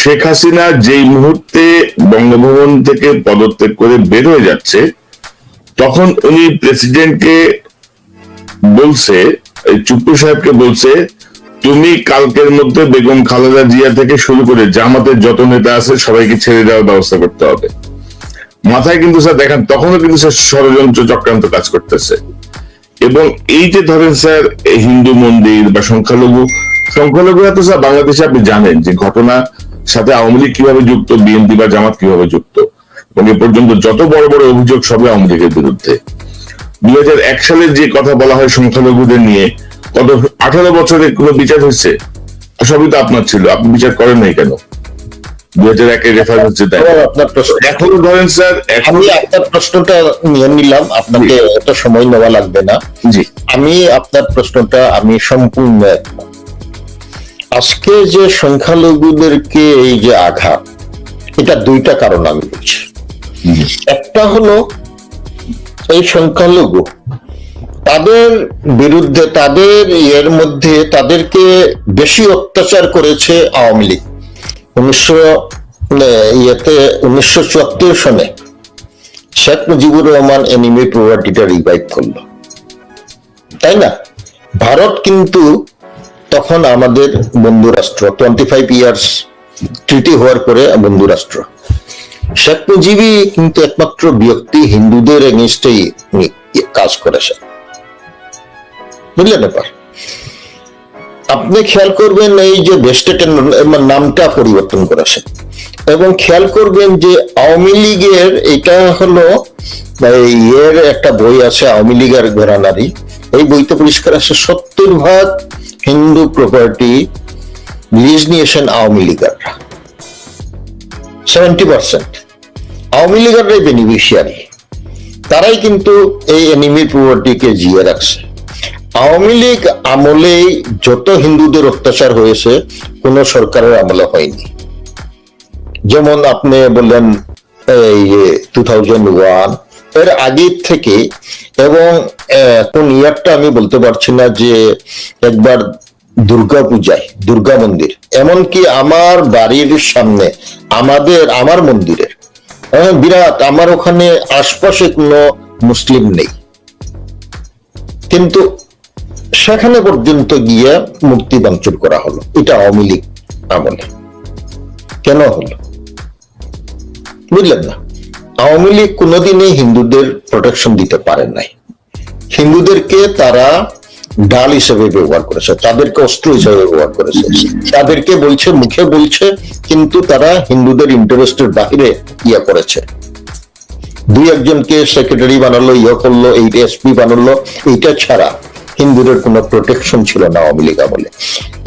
শেখ হাসিনা যেই মুহূর্তে বঙ্গভবন থেকে পদত্যাগ করে বের হয়ে যাচ্ছে, তখন উনি প্রেসিডেন্টকে বলছে, চুপ্পু সাহেবকে বলছে, তুমি কালকের মধ্যে বেগম খালেদা জিয়া থেকে শুরু করে জামাতের যত নেতা আছে সবাইকে ছেড়ে দেওয়ার ব্যবস্থা করতে হবে। মাথায় কিন্তু স্যার দেখেন, তখনও কিন্তু স্যার ষড়যন্ত্র চক্রান্ত কাজ করতেছে। এবং এই যে ধরেন স্যার হিন্দু মন্দির বা সংখ্যালঘু তো স্যার বাংলাদেশে আপনি জানেন যে ঘটনা সাথে আওয়ামী লীগ কিভাবে যুক্ত, বিএনপি বা জামাত কিভাবে যুক্ত, এবং এ পর্যন্ত যত বড় বড় অভিযোগ সবই আওয়ামী লীগের বিরুদ্ধে। 2001 সালের যে কথা বলা হয় সংখ্যালঘুদের নিয়ে, গত 18 বছরে কোনো বিচার হয়েছে? সবই তো আপনার ছিল, আপনি বিচার করেন নাই কেন? 2001-এর রেফারেন্স হচ্ছে তাই। এখনো ধরেন স্যার, আমি আপনার প্রশ্নটা নিয়ে নিলাম, আপনাকে এত সময় নেওয়া লাগবে না। জি, আমি আপনার প্রশ্নটা আমি সম্পূর্ণ একমত। আজকে যে সংখ্যালঘুদেরকে এই যে আঘাত, এটা দুইটা কারণ আমি বলছি। একটা হলো এই সংখ্যালঘু তাদের বিরুদ্ধে, তাদের এর মধ্যে তাদেরকে বেশি অত্যাচার করেছে আওয়ামী লীগ। 1974 সনে শেখ মুজিবুর রহমান এনিমি প্রপার্টিটা রিভাইভ করলো, তাই না? ভারত কিন্তু তখন আমাদের বন্ধু রাষ্ট্র, 25 ইয়ার্স ট্রিটি হওয়ার পরে বন্ধু রাষ্ট্র। শেখ মুজিবই কিন্তু একমাত্র ব্যক্তি হিন্দুদের এগেইনস্টেই কাজ করেছে, বুঝলেন ব্যাপার? আপনি খেয়াল করবেন এই যে বেস্টেটের নামটা পরিবর্তন করেছে, এবং খেয়াল করবেন যে আওয়ামী লীগের এটা হলো এর একটা বই আছে আওয়ামী লীগের ঘোরানারি, এই বইতে পরিষ্কার আছে 70% হিন্দু প্রপার্টি লিজ নিয়েছেন আওয়ামী লীগাররা, 70% আওয়ামী লীগাররাই বেনিফিশিয়ারি, তারাই কিন্তু এই এনিমি প্রপার্টিকে জিয়ে রাখছে। আওয়ামী লীগ আমলেই যত হিন্দুদের অত্যাচার হয়েছে কোন সরকারের আমলে হয়নি। যেমন আপনি বললেন এই 2001 এর আগে থেকে, এবং কোন ইয়ারটা আমি বলতে পারছি না, যে একবার দুর্গা পূজায় দুর্গা মন্দির, এমনকি আমার বাড়ির সামনে আমার মন্দিরের বিরাট, আমার ওখানে আশপাশে কোনো মুসলিম নেই, কিন্তু সেখানে পর্যন্ত গিয়ে মূর্তি ভাঙচুর করা হলো। এটা আওয়ামী লীগ আমলে কেন হলো বুঝলেন না? আওয়ামী লীগ কোনোদিনই হিন্দুদের প্রোটেকশন দিতে পারে নাই। হিন্দুদেরকে তারা ঢাল হিসেবে ব্যবহার করেছে, তাদেরকে অস্ত্র হিসেবে ব্যবহার করেছে, তাদেরকে বলছে, মুখে বলছে, কিন্তু তারা হিন্দুদের ইন্টারেস্টের বাহিরে ইয়ে করেছে। দুই একজনকে সেক্রেটারি বানালো, ইয়ে করলো, এই এসপি বানালো, এইটা ছাড়া হিন্দুদের কোনো প্রোটেকশন ছিল না আওয়ামী লীগ আমলে।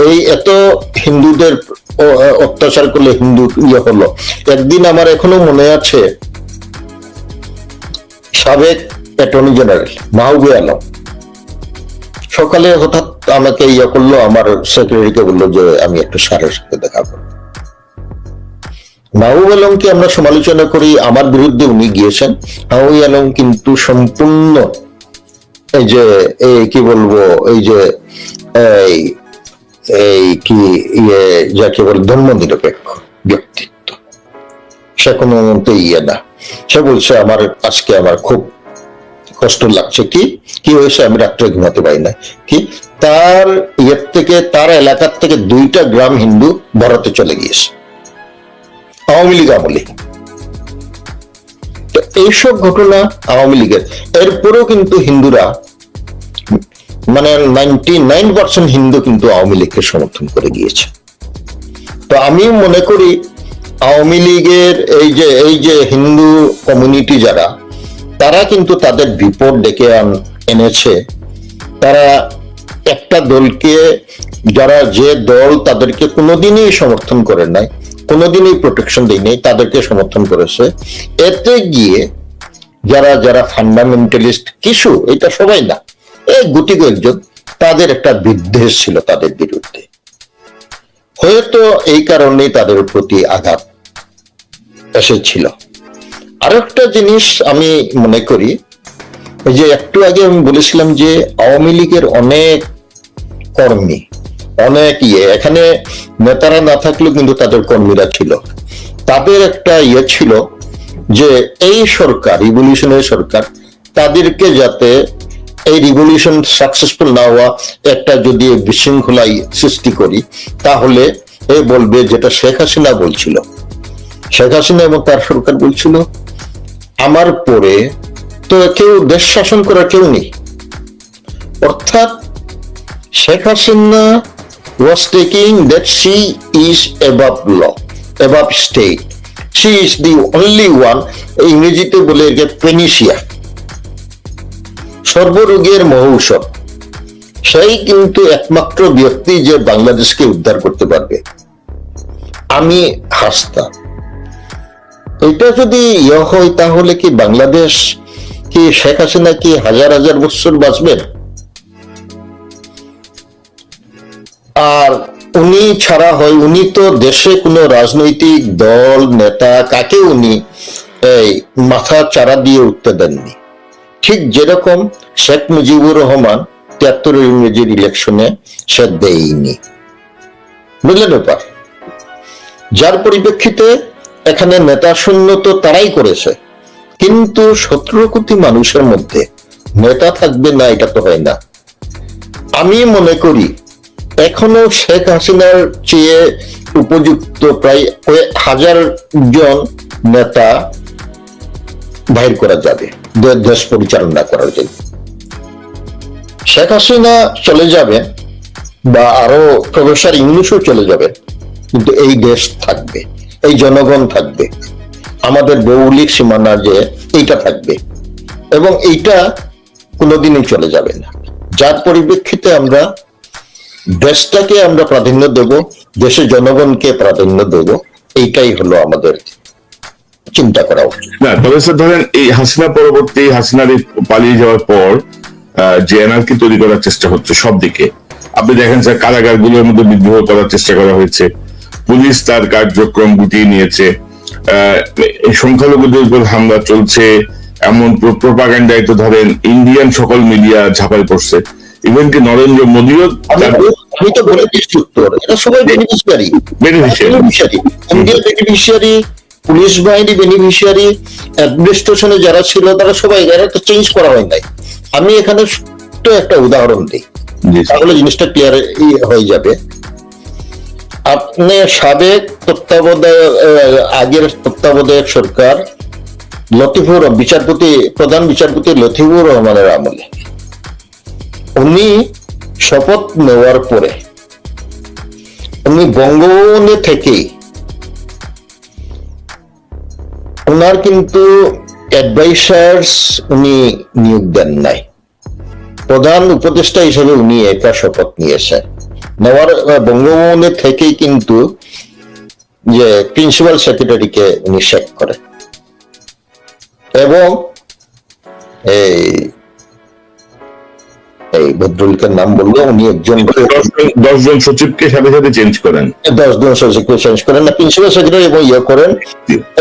এই এত হিন্দুদের অত্যাচার করলে হিন্দু ইয়ে হলো। একদিন আমার এখনো মনে আছে, সাবেক অ্যাটর্নি জেনারেল মাহবুবে আলম সকালে হঠাৎ আমাকে ইয়ে করলো, আমার সেক্রেটারিকে বললো যে আমি একটু স্যারের সাথে দেখা করবো। মাহবুব আলমকে আমরা সমালোচনা করি, আমার বিরুদ্ধে উনি গিয়েছেন। মাহবুব আলম কিন্তু সম্পূর্ণ এই যে কি বলবো, এই যে এই কি যাকে বলে ধর্ম নিরপেক্ষ ব্যক্তিত্ব, সে কোনো মতে ইয়ে না। সে বলছে আজকে আমার খুব কষ্ট লাগছে। কি হয়েছে? আমি রাত্রে ঘুমাতে পারি না। কি তার ইয়ের থেকে, তার এলাকার থেকে 2টা গ্রাম হিন্দু ভারতে চলে গিয়েছে আওয়ামী লীগ আমলে। এইসব ঘটনা আওয়ামী লীগের। এরপরেও কিন্তু হিন্দুরা, মানে 99% হিন্দু কিন্তু আওয়ামী লীগকে সমর্থন করে গিয়েছে। তো আমি মনে করি আওয়ামী লীগের এই যে হিন্দু কমিউনিটি যারা, তারা কিন্তু তাদের বিপদ ডেকে এনেছে। তারা একটা দলকে, যারা যে দল তাদেরকে কোনোদিনই সমর্থন করে নাই, কোনোদিনই প্রোটেকশন দেয় নাই, তাদেরকে সমর্থন করেছে। এতে গিয়ে যারা যারা ফান্ডামেন্টালিস্ট কিছু, এটা সবাই না, এই গুটি কয়েকজন, তাদের একটা বিদ্বেষ ছিল তাদের বিরুদ্ধে, হয়তো এই কারণেই তাদের প্রতি আঘাত এসেছিল। আরেকটা জিনিস আমি মনে করি, যে একটু আগে আমি বলেছিলাম যে আওয়ামী লীগের অনেক কর্মী অনেক এখানে নেতারা না থাকলেও কিন্তু তাদের কর্মীরা ছিল। তাদের একটা ছিল যে এই সরকার, রিভলিউশনের সরকার, তাদেরকে যাতে এই রিভলিউশন সাকসেসফুল না হওয়া একটা যদি বিশৃঙ্খলাই সৃষ্টি করি, তাহলে এ বলবে যেটা শেখ হাসিনা বলছিল, শেখ হাসিনা এবং তার সরকার বলছিল, আমার পরে তো কেউ দেশ শাসন করার কেউ নেই। অর্থাৎ Sheikh Hasina was taking that she is above law, above state. She is the only one, ইংরেজিতে বলে একে পেনিসিয়া, সর্বরোগের মহৌষধ। সেই কিন্তু একমাত্র ব্যক্তি যে বাংলাদেশকে উদ্ধার করতে পারবে। আমি হাসতাম, এটা যদি হয় তাহলে কি বাংলাদেশ, কি শেখ হাসিনা কি হাজার হাজার বছর বাঁচবেন? আর উনি ছাড়া হয়, উনি তো দেশে কোনো রাজনৈতিক দল নেতা কাকে উনি এই মাথা চারা দিয়ে উঠতে দেননি। ঠিক যেরকম শেখ মুজিবুর রহমান ৭৩ ইংরেজির ইলেকশনে সে দেয়নি, বুঝলেন ব্যাপার। যার পরিপ্রেক্ষিতে এখানে নেতা শূন্য তো তারাই করেছে, কিন্তু ১৭ কোটি মানুষের মধ্যে নেতা থাকবে না, এটা তো হয় না। আমি মনে করি এখনো শেখ হাসিনার চেয়ে উপযুক্ত প্রায় ১,০০০ জন নেতা বাহির করা যাবে দেশ পরিচালনা করার জন্য। শেখ হাসিনা চলে যাবে বা আরো প্রফেসর ইউনূসও চলে যাবে, কিন্তু এই দেশ থাকবে, এই জনগণ থাকবে, আমাদের ভৌগোলিক সীমানা যে এইটা থাকবে, এবং এইটা কোনোদিনই চলে যাবে না। যার পরিপ্রেক্ষিতে আমরা দেশটাকে আমরা প্রাধান্য দেব, দেশের জনগণকে প্রাধান্য দেব, এইটাই হলো আমাদের চিন্তা করা উচিত। না, তবে স্যার ধরেন এই হাসিনা পরবর্তী, হাসিনার পালিয়ে যাওয়ার পর যে এনআরকি তৈরি করার চেষ্টা হচ্ছে সব দিকে, আপনি দেখেন স্যার কারাগার গুলোর মধ্যে বিদ্রোহ করার চেষ্টা করা হয়েছে, পুলিশ তার কার্যক্রম গুটিয়ে নিয়েছে, সংখ্যালঘুদের উপর হামলা চলছে, এমন প্রোপাগান্ডায় তো ধরেন ইন্ডিয়ান সকল মিডিয়া ঝাঁপাই পড়ছে, ইভেন কি নরেন্দ্র মোদীও। আমি তো বলে দিচ্ছি উত্তর, এরা সবাই বেনিফিশিয়ারি, ইন্ডিয়ার বেনিফিশিয়ারি, পুলিশ বাহিনী বেনিফিশিয়ারি, অ্যাডমিনিস্ট্রেশনে যারা ছিল তারা সবাই, এরা তো চেঞ্জ করা হয় নাই। আমি এখানে তো একটা উদাহরণ দিই, তাহলে জিনিসটা ক্লিয়ার হয়ে যাবে। আপনি সাবেক তত্ত্বাবধায়ক, আগের তত্ত্বাবধায়ক সরকার লতিফুর বিচারপতি, প্রধান বিচারপতি লতিফুর রহমানের আমলে উনি শপথ নেওয়ার পরে উনি বঙ্গভবনে থেকেই ওনার কিন্তু অ্যাডভাইসার্স উনি নিয়োগ দেন নাই, প্রধান উপদেষ্টা হিসেবে উনি একা শপথ নিয়েছেন। নেওয়ার বঙ্গভবনের থেকেই কিন্তু যে প্রিন্সিপাল সেক্রেটারিকে উনি শেক করেন, এবং এই ভদ্রলোকের নাম বললো, উনি একজন 10 জন সচিবকে সাথে সাথে চেঞ্জ করেন, 10 জন সচিবকে চেঞ্জ করেন না, প্রিন্সিপাল সেক্রেটারি এবং করেন,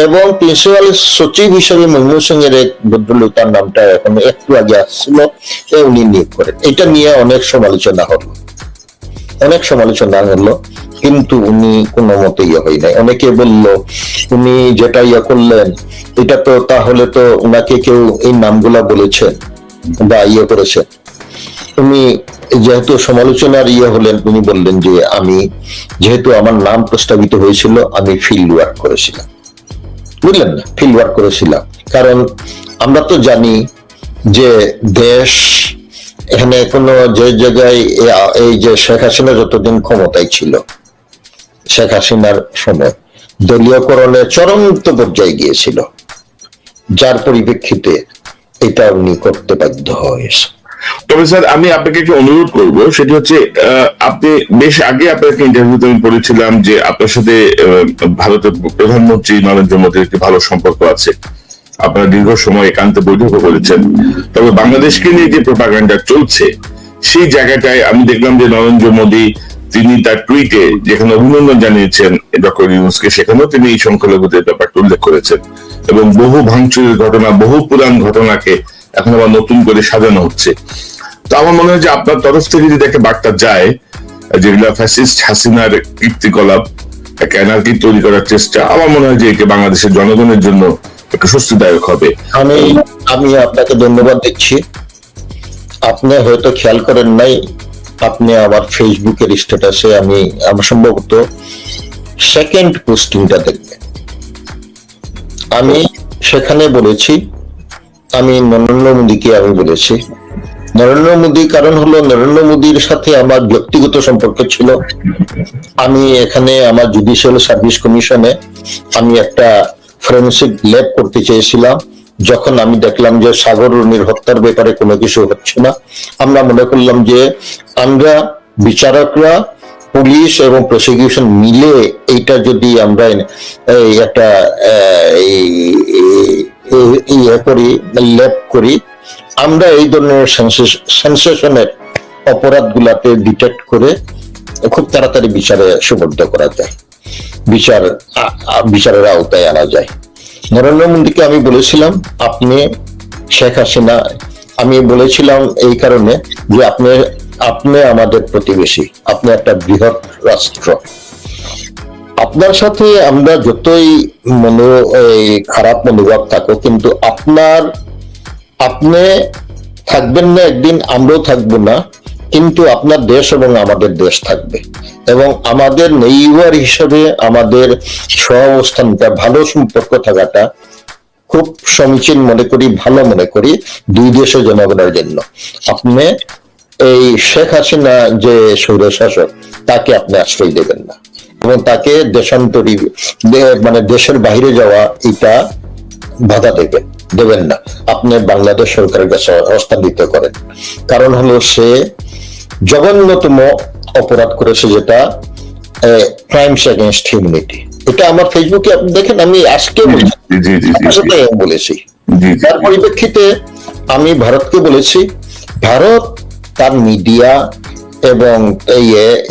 এবং প্রিন্সিপাল সচিব হিসেবে মনমোহন সিং এর এক ভদ্রলোক, তার নামটা এখন একটু আগে আসছিল, উনি নিয়োগ করেন। এটা নিয়ে অনেক সমালোচনা হলো, কিন্তু উনি কোনো মতে হয় নাই। অনেকে বলল উনি যেটা করলেন এটা তো তাহলে তো উনাকে কেউ এই নামগুলা বলেছেন বা করেছে। উনি যেহেতু সমালোচনার হলেন, উনি বললেন যে আমি যেহেতু আমার নাম প্রস্তাবিত হয়েছিল, আমি ফিল্ড ওয়ার্ক করেছিলাম, বুঝলেন না, ফিল্ড ওয়ার্ক করেছিলাম। কারণ আমরা তো জানি যে দেশ এখানে কোনো যে জায়গায় এই যে শেখ হাসিনা যতদিন ক্ষমতায় ছিল, শেখ হাসিনার সময় দলীয়করণের চরমন্ত পর্যায়ে গিয়েছিল, যার পরিপ্রেক্ষিতে এটা উনি করতে বাধ্য হয়েছে। তবে স্যার আমি আপনাকে একটু অনুরোধ করবো, সেটি হচ্ছে আপনি বেশ আগে আপনাকে ইন্টারভিউতে আমি পড়েছিলাম যে আপনার সাথে ভারতের প্রধানমন্ত্রী নরেন্দ্র মোদীর একটি ভালো সম্পর্ক আছে, আপনারা দীর্ঘ সময় একান্তে বৈঠকও করেছেন। তবে বাংলাদেশকে নিয়ে যে প্রোপাগান্ডা চলছে সেই জায়গাটায় আমি দেখলাম যে নরেন্দ্র মোদী তিনি তার টুইটে যেখানে অভিনন্দন জানিয়েছেন ডক্টর ইউনূসকে, সেখানেও তিনি এই সংখ্যালঘুদের ব্যাপারটা উল্লেখ করেছেন, এবং বহু ভাঙচুরের ঘটনা, বহু পুরান ঘটনাকে এখন আবার নতুন করে সাজানো হচ্ছে। তো আমার মনে হয় যে আপনার তরফ থেকে যদি একটা বার্তা যায় যেগুলা ফ্যাসিস্ট হাসিনার কীর্তিকলাপ, একটা এনার্কি তৈরি করার চেষ্টা, আমার মনে হয় যে একে বাংলাদেশের জনগণের জন্য একটা স্বস্তিদায়ক হবে। আমি আপনাকে ধন্যবাদ দিচ্ছি। আপনি হয়তো খেয়াল করেন নাই, আপনি আমার ফেসবুকের স্ট্যাটাসে আমার সম্ভবত সেকেন্ড পোস্টিংটা দেখবেন। আমি সেখানে বলেছি, আমি নরেন্দ্র মোদীকে বলেছি, নরেন্দ্র মোদী কারণ হলো নরেন্দ্র মোদীর সাথে আমার ব্যক্তিগত সম্পর্ক ছিল। আমি এখানে আমার জুডিশিয়াল সার্ভিস কমিশনে আমি একটা ফরেনসিক ল্যাব করতে চেয়েছিলাম। যখন আমি দেখলাম যে সাগর রুনির হত্যার ব্যাপারে কোনো কিছু হচ্ছে না, আমরা মনে করলাম যে আমরা বিচারকরা, পুলিশ এবং প্রসিকিউশন মিলে এইটা যদি আমরা একটা করি, ল্যাব করি, আমরা এই ধরনের সেন্সেশনের অপরাধ গুলাতে ডিটেক্ট করে খুব তাড়াতাড়ি বিচারে সুবদ্ধ করা যায়, বিচারের আওতায় আনা যায়। নরেন্দ্র মোদীকে আমি বলেছিলাম, আপনি শেখ হাসিনা, আমি বলেছিলাম এই কারণে যে আপনি আমাদের প্রতিবেশী, আপনি একটা বৃহৎ রাষ্ট্র, আপনার সাথে আমরা যতই খারাপ মনোভাব থাকো, কিন্তু আপনি থাকবেন না একদিন, আমরাও থাকবো না, কিন্তু আপনার দেশ এবং আমাদের দেশ থাকবে। এবং আমাদের নেইবার হিসেবে আমাদের সহাবস্থানটা, ভালো সম্পর্ক থাকাটা খুব সমীচীন মনে করি, ভালো মনে করি দুই দেশের জনগণের জন্য। আপনি এই শেখ হাসিনা যে স্বৈরশাসক, তাকে আপনি আশ্রয় দেবেন না এবং তাকে দেশান্তরী মানে দেশের বাইরে যাওয়া এটা বাধা দেবেন না। আপনি বাংলাদেশ সরকারের কাছে হস্তান্তরিত করেন। কারণ হলো সে জঘন্যতম অপরাধ করেছে, যেটা ক্রাইমস এগেইনস্ট হিউম্যানিটি। এটা আমার ফেসবুকে আপনি দেখেন, আমি আজকে বলেছি। তার পরিপ্রেক্ষিতে আমি ভারতকে বলেছি, ভারত তার মিডিয়া এবং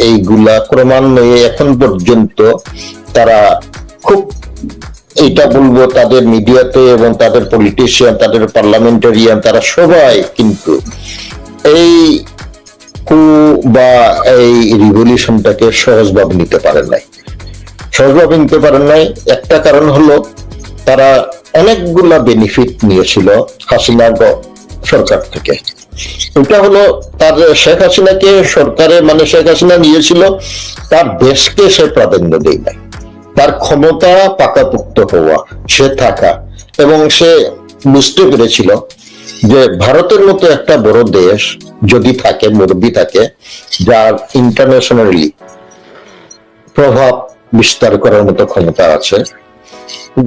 এইগুলা ক্রমান্বয়ে এখন পর্যন্ত তারা খুব, এটা বলবো, তাদের মিডিয়াতে এবং তাদের পলিটিশিয়ান, তাদের পার্লামেন্টারিয়ান, তারা সবাই কিন্তু এই কু বা এই রিভলিউশনটাকে সহজভাবে নিতে পারেন নাই। একটা কারণ হলো তারা অনেকগুলা বেনিফিট নিয়েছিল হাসিনা সরকার থেকে। এটা হলো তার শেখ হাসিনাকে সরকারে, মানে শেখ হাসিনা নিয়েছিল, তার দেশকে সে প্রাধান্য দেয় নাই, তার ক্ষমতা পাকাপোক্ত হওয়া, সে থাকা, এবং সে বুঝতে পেরেছিল যে ভারতের মতো একটা বড় দেশ যদি থাকে, মুরব্বী থাকে, যার ইন্টারন্যাশনালি প্রভাব বিস্তার করার মতো ক্ষমতা আছে,